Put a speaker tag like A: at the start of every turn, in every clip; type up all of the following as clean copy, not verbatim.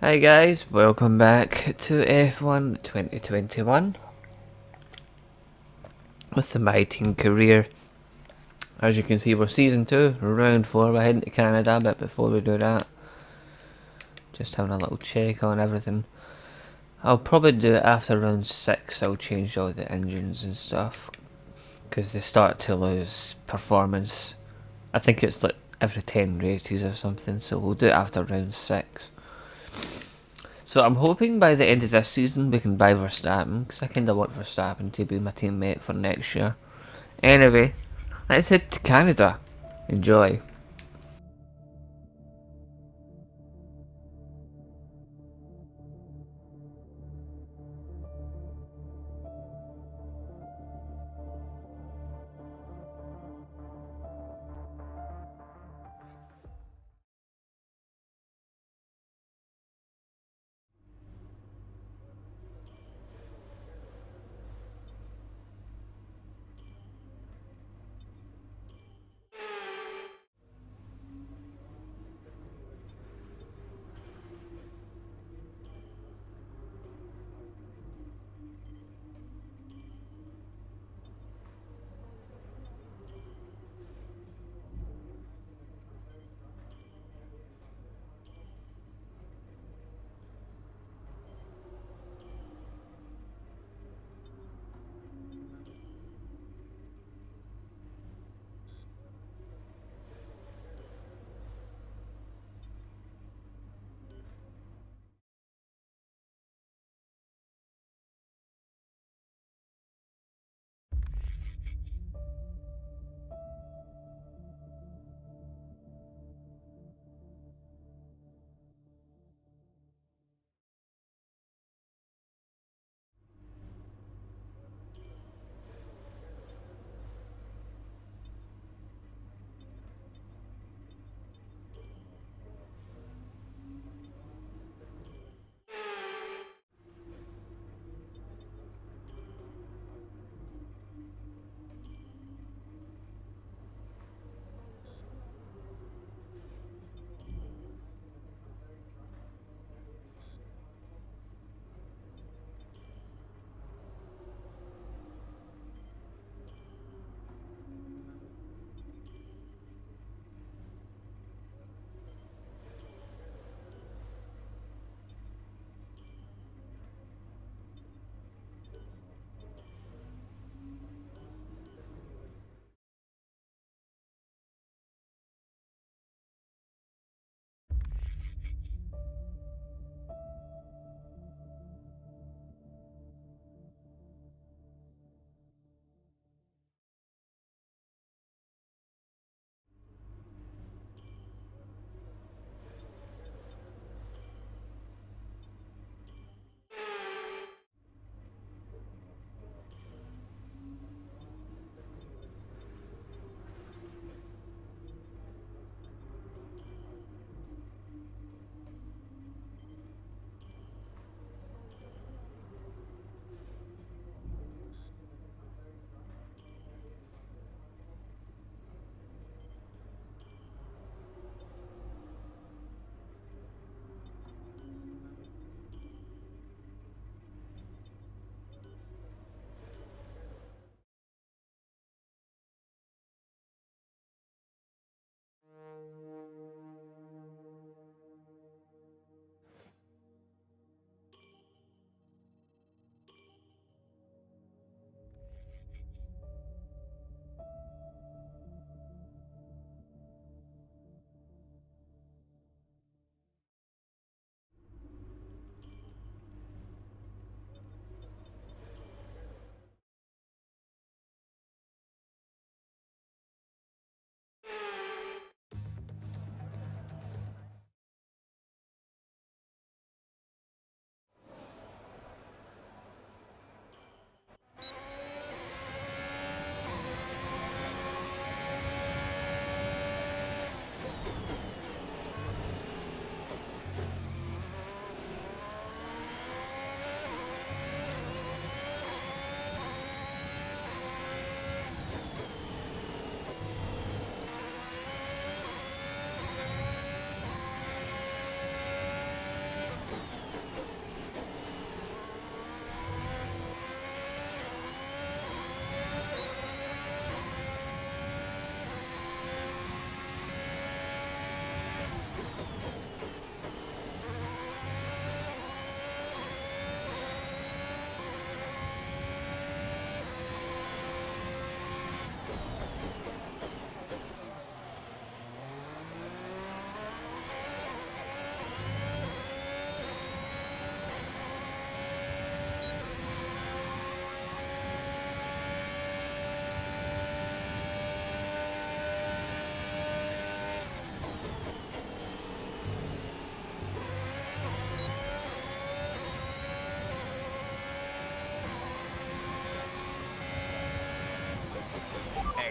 A: Hi guys, welcome back to F1 2021 with the My Team career. As you can see, we're season 2, round 4. We're heading to Canada, but before we do that, just having a little check on everything. I'll probably do it after round 6. I'll change all the engines and stuff because they start to lose performance. I think it's like every 10 races or something, so we'll do it after round 6. So I'm hoping by the end of this season we can buy Verstappen, because I kind of want Verstappen to be my teammate for next year. Anyway, let's head to Canada. Enjoy.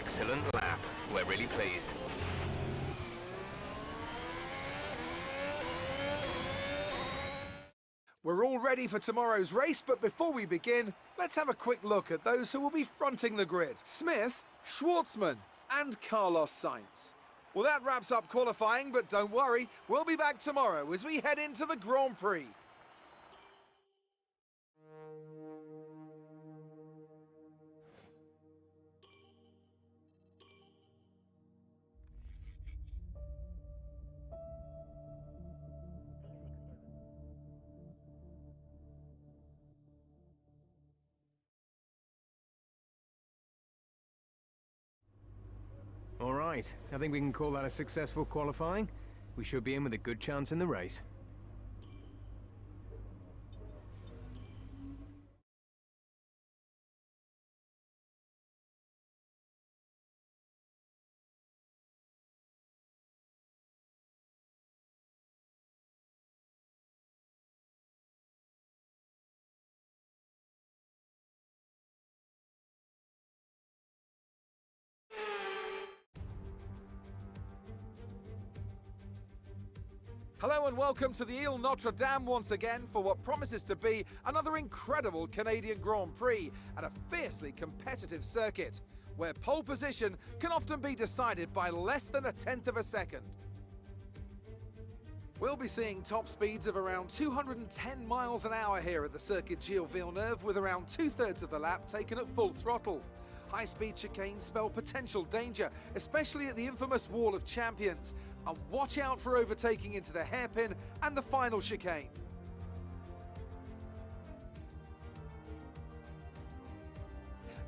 B: excellent lap. We're really pleased.
C: We're all ready for tomorrow's race, but before we begin, let's have a quick look at those who will be fronting the grid. Smith, Schwartzman and Carlos Sainz. Well, that wraps up qualifying, but don't worry, we'll be back tomorrow as we head into the Grand Prix.
D: All right, I think we can call that a successful qualifying. We should be in with a good chance in the race.
C: Hello and welcome to the Ile Notre Dame once again for what promises to be another incredible Canadian Grand Prix at a fiercely competitive circuit, where pole position can often be decided by less than 1/10 of a second. We'll be seeing top speeds of around 210 miles an hour here at the Circuit Gilles Villeneuve, with around 2/3 of the lap taken at full throttle. High-speed chicanes spell potential danger, especially at the infamous Wall of Champions. And watch out for overtaking into the hairpin and the final chicane.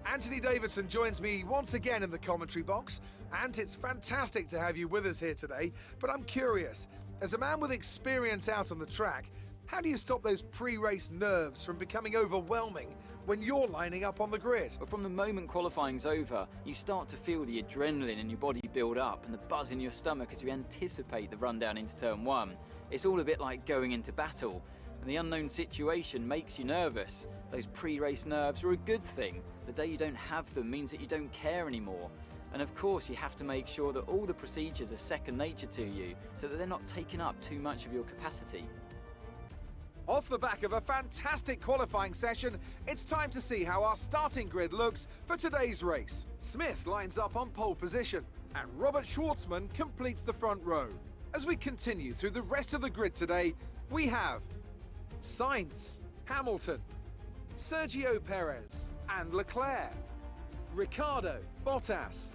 C: Anthony Davidson joins me once again in the commentary box, and it's fantastic to have you with us here today. But I'm curious, as a man with experience out on the track, how do you stop those pre-race nerves from becoming overwhelming when you're lining up on the grid?
E: But from the moment qualifying's over, you start to feel the adrenaline in your body build up and the buzz in your stomach as you anticipate the run down into turn one. It's all a bit like going into battle, and the unknown situation makes you nervous. Those pre-race nerves are a good thing. The day you don't have them means that you don't care anymore. And of course, you have to make sure that all the procedures are second nature to you, so that they're not taking up too much of your capacity.
C: Off the back of a fantastic qualifying session, it's time to see how our starting grid looks for today's race. Smith lines up on pole position, and Robert Schwartzman completes the front row. As we continue through the rest of the grid today, we have Sainz, Hamilton, Sergio Perez and Leclerc, Ricciardo, Bottas,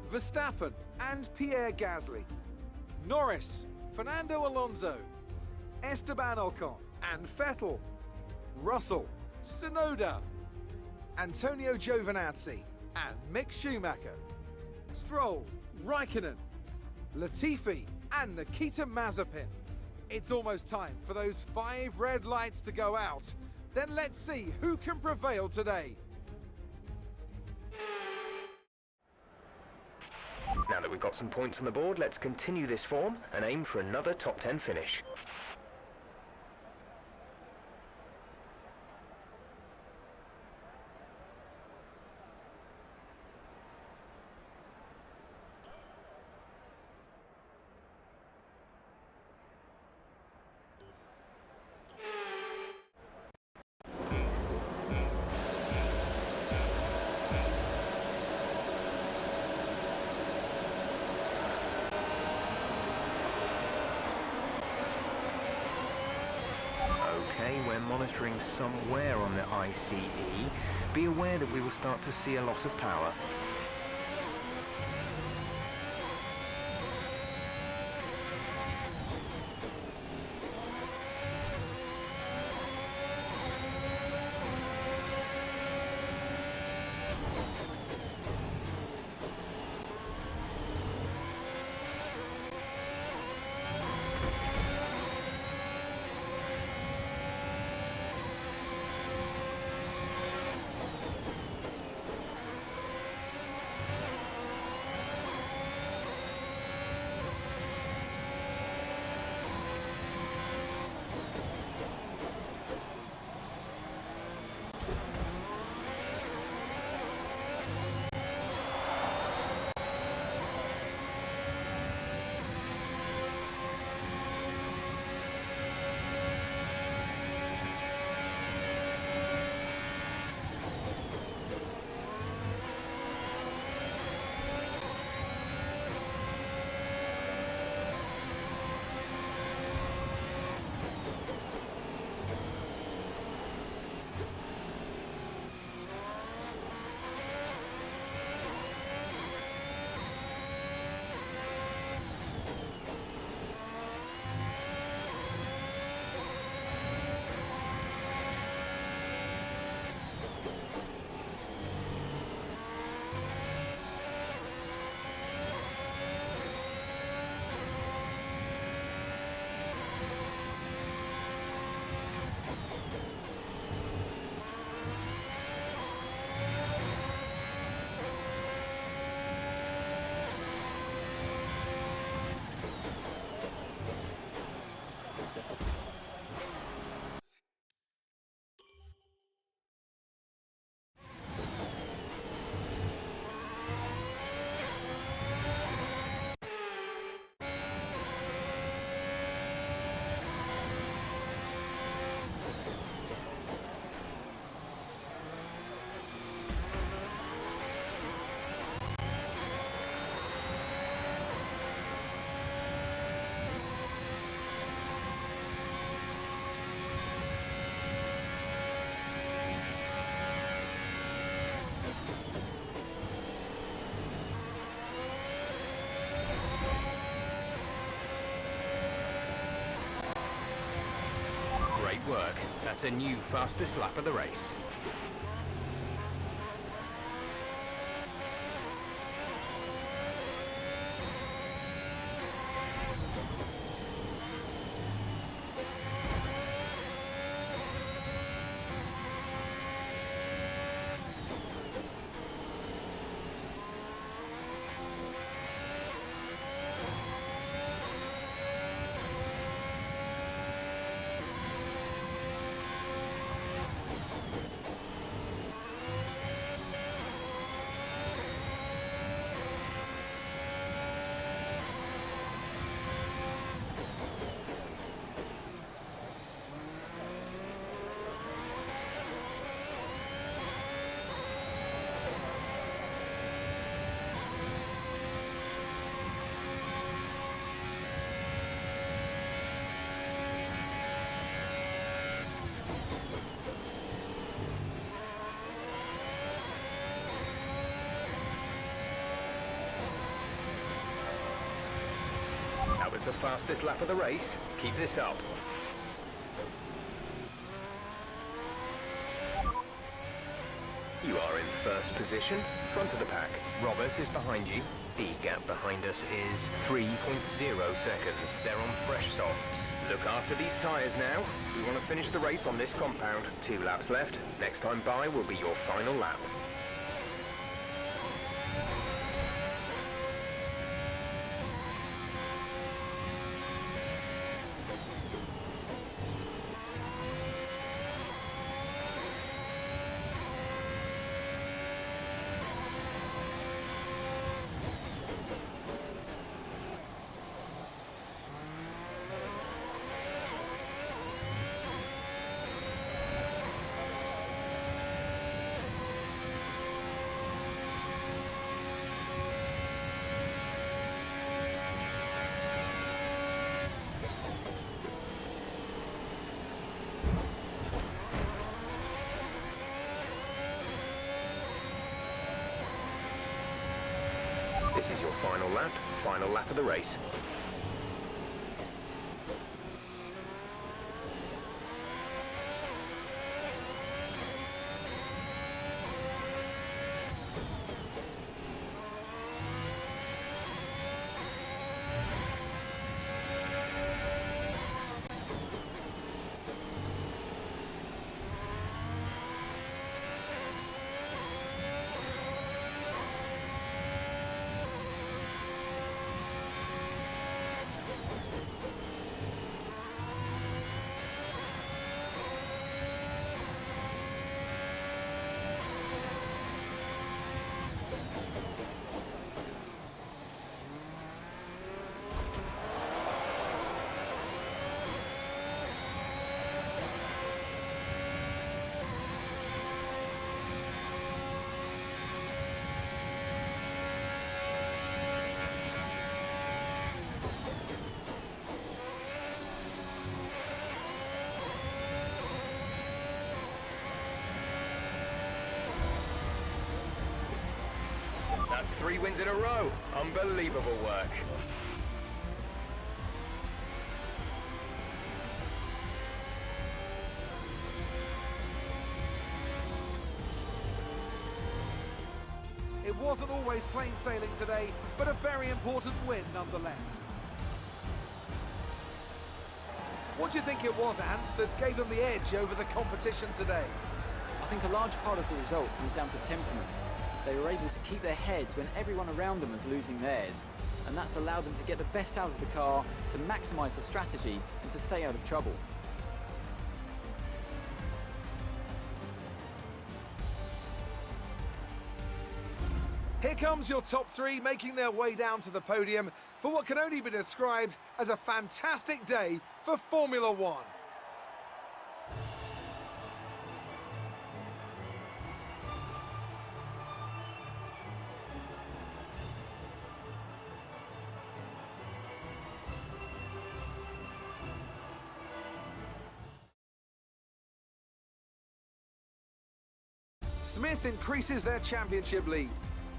C: Verstappen and Pierre Gasly, Norris, Fernando Alonso, Esteban Ocon and Vettel, Russell, Tsunoda, Antonio Giovinazzi and Mick Schumacher, Stroll, Raikkonen, Latifi and Nikita Mazepin. It's almost time for those 5 red lights to go out. Then let's see who can prevail today.
B: Now that we've got some points on the board, let's continue this form and aim for another top 10 finish. We're monitoring somewhere on the ICE. Be aware that we will start to see a loss of power. Great work. That's a new fastest lap of the race. That was the fastest lap of the race. Keep this up. You are in first position, front of the pack. Robert is behind you. The gap behind us is 3.0 seconds. They're on fresh softs. Look after these tyres now. We want to finish the race on this compound. 2 laps left. Next time by will be your final lap. This is your final lap of the race. That's 3 wins in a row. Unbelievable work.
C: It wasn't always plain sailing today, but a very important win nonetheless. What do you think it was, Ant, that gave them the edge over the competition today?
E: I think a large part of the result comes down to temperament. They were able to keep their heads when everyone around them was losing theirs. and that's allowed them to get the best out of the car, to maximise the strategy, and to stay out of trouble.
C: Here comes your top three making their way down to the podium for what can only be described as a fantastic day for Formula One. Smith increases their championship lead.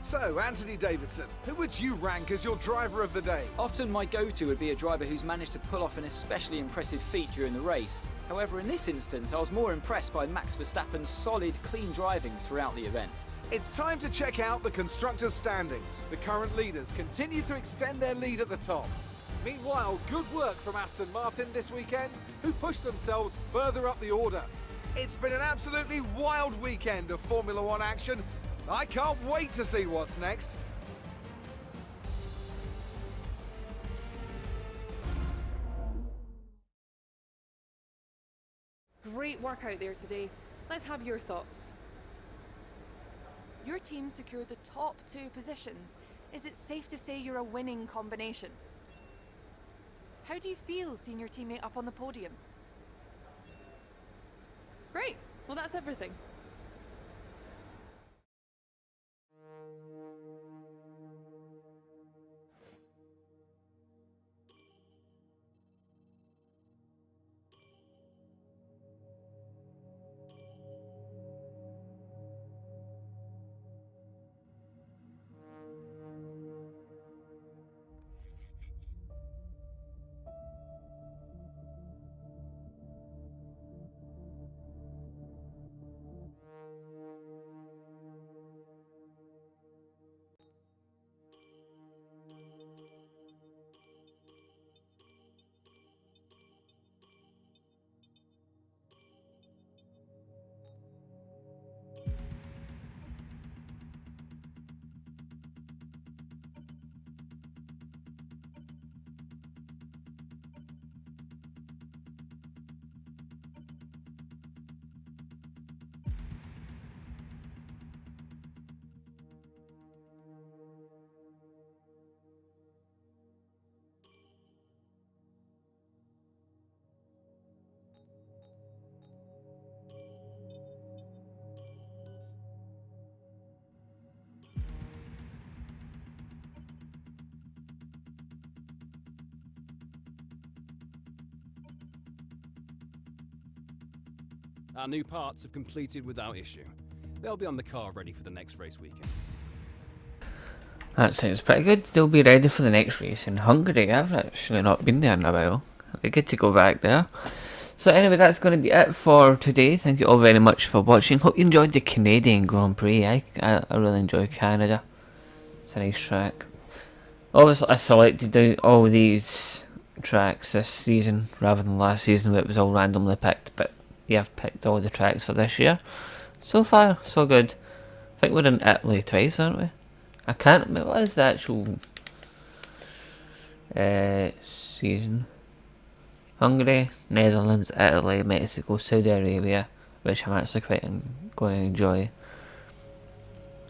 C: So, Anthony Davidson, who would you rank as your driver of the day?
E: Often my go-to would be a driver who's managed to pull off an especially impressive feat during the race. However, in this instance, I was more impressed by Max Verstappen's solid, clean driving throughout the event.
C: It's time to check out the constructors' standings. The current leaders continue to extend their lead at the top. Meanwhile, good work from Aston Martin this weekend, who pushed themselves further up the order. It's been an absolutely wild weekend of Formula One action. I can't wait to see what's next.
F: Great work out there today. Let's have your thoughts.
G: Your team secured the top 2 positions. Is it safe to say you're a winning combination? How do you feel seeing your teammate up on the podium?
F: Great. Well, that's everything.
H: Our new parts have completed without issue. They'll be on the car ready for the next race weekend.
A: That sounds pretty good. They'll be ready for the next race in Hungary. I've actually not been there in a while. It'll be good to go back there. So anyway, that's going to be it for today. Thank you all very much for watching. Hope you enjoyed the Canadian Grand Prix. I really enjoy Canada. It's a nice track. Obviously, I selected to do all these tracks this season rather than last season where it was all randomly picked. But yeah, I've picked all the tracks for this year. So far, so good. I think we're in Italy twice, aren't we? I can't remember what is the actual season. Hungary, Netherlands, Italy, Mexico, Saudi Arabia, which I'm actually quite going to enjoy.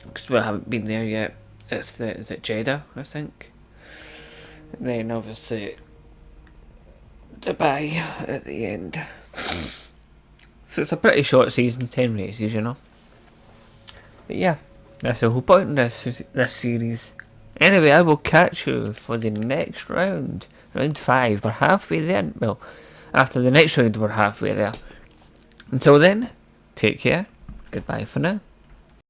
A: Because we haven't been there yet. Is it Jeddah, I think? And then obviously Dubai at the end. So it's a pretty short season, 10 races, you know. But yeah, that's the whole point in this series. Anyway, I will catch you for the next round. Round 5, we're halfway there. Well, after the next round, we're halfway there. Until then, take care. Goodbye for now.